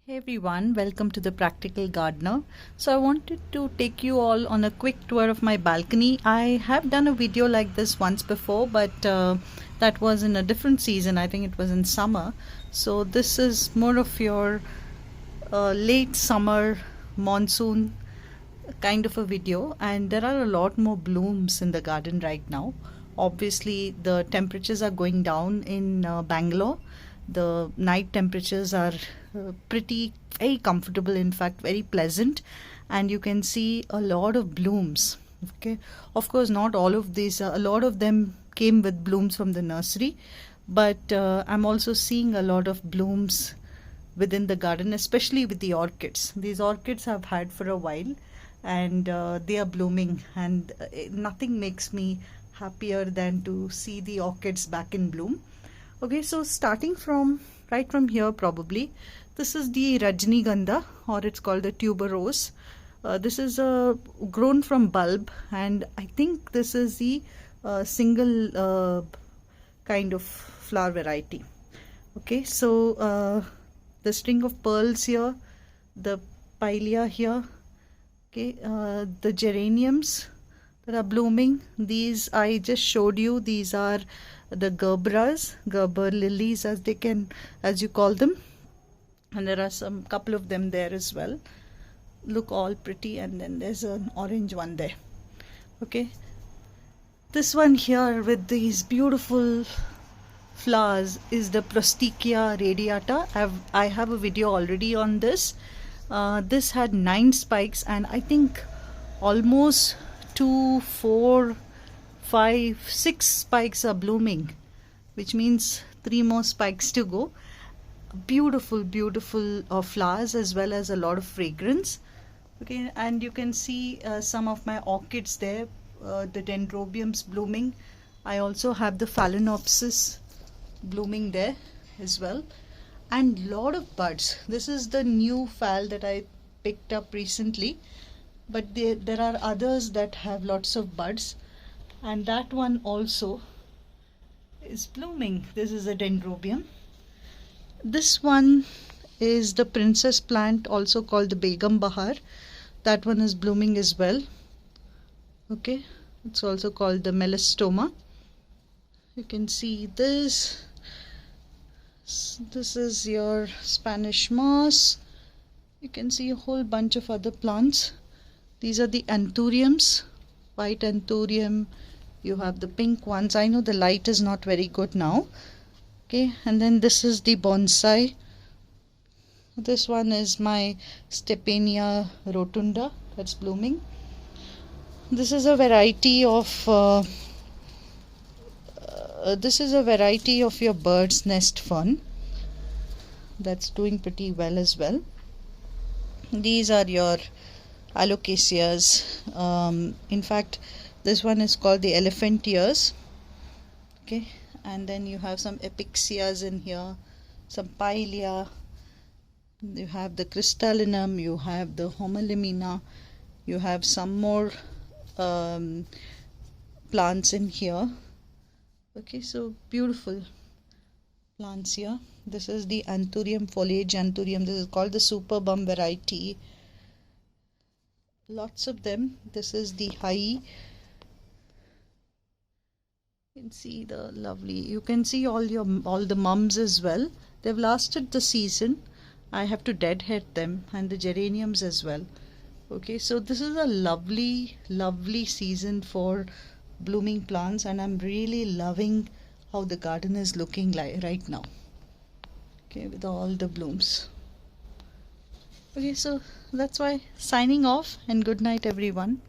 Hey everyone, welcome to the Practical Gardener. So I wanted to take you all on a quick tour of my balcony. I have done a video like this once before, but that was in a different season. I think it was in summer. So this is more of your late summer monsoon kind of a video, and there are a lot more blooms in the garden right now. Obviously the temperatures are going down in Bangalore. The night temperatures are pretty very comfortable, in fact very pleasant, and you can see a lot of blooms. Okay, of course not all of these, a lot of them came with blooms from the nursery, but I'm also seeing a lot of blooms within the garden, especially with the orchids. These orchids I've had for a while, and they are blooming, and nothing makes me happier than to see the orchids back in bloom. Okay, so starting from right from here, probably this is the Rajnigandha, or it's called the tuberose. This is grown from bulb, and I think this is the single kind of flower variety. Okay, so the string of pearls here, the pilea here, okay, the geraniums that are blooming, these I just showed you. These are the Gerber lilies, as you call them, and there are some couple of them there as well. Look all pretty, and then there's an orange one there. Okay, this one here with these beautiful flowers is the Prostechia radiata. I have a video already on this. This had 9 spikes, and I think almost 2, 4, 5, 6 spikes are blooming, which means 3 more spikes to go. Beautiful flowers, as well as a lot of fragrance. Okay, and you can see some of my orchids there, the dendrobiums blooming. I also have the phalaenopsis blooming there as well, and lot of buds. This is the new phal that I picked up recently, but there are others that have lots of buds, and that one also is blooming. This is a dendrobium. This one is the princess plant, also called the Begum Bahar. That one is blooming as well. Okay, it's also called the melastoma. You can see this. This is your Spanish moss. You can see a whole bunch of other plants. These are the anthuriums, white anthurium. You have the pink ones. I know the light is not very good now. Okay, and then this is the bonsai. This one is my Stepania rotunda that's blooming. This is a variety of your bird's nest fern that's doing pretty well as well. These are your alocaceas. In fact, this one is called the elephant ears. Okay, and then you have some epixias in here, some pilea. You have the crystallinum, you have the homolemina, you have some more plants in here. Okay, so beautiful plants here. This is the anthurium, foliage anthurium. This is called the superbum variety. Lots of them. This is the high. You can see the lovely. You can see all the mums as well. They've lasted the season. I have to deadhead them, and the geraniums as well. Okay, so this is a lovely season for blooming plants, and I'm really loving how the garden is looking like right now. Okay, with all the blooms. Okay, so that's why signing off, and good night everyone.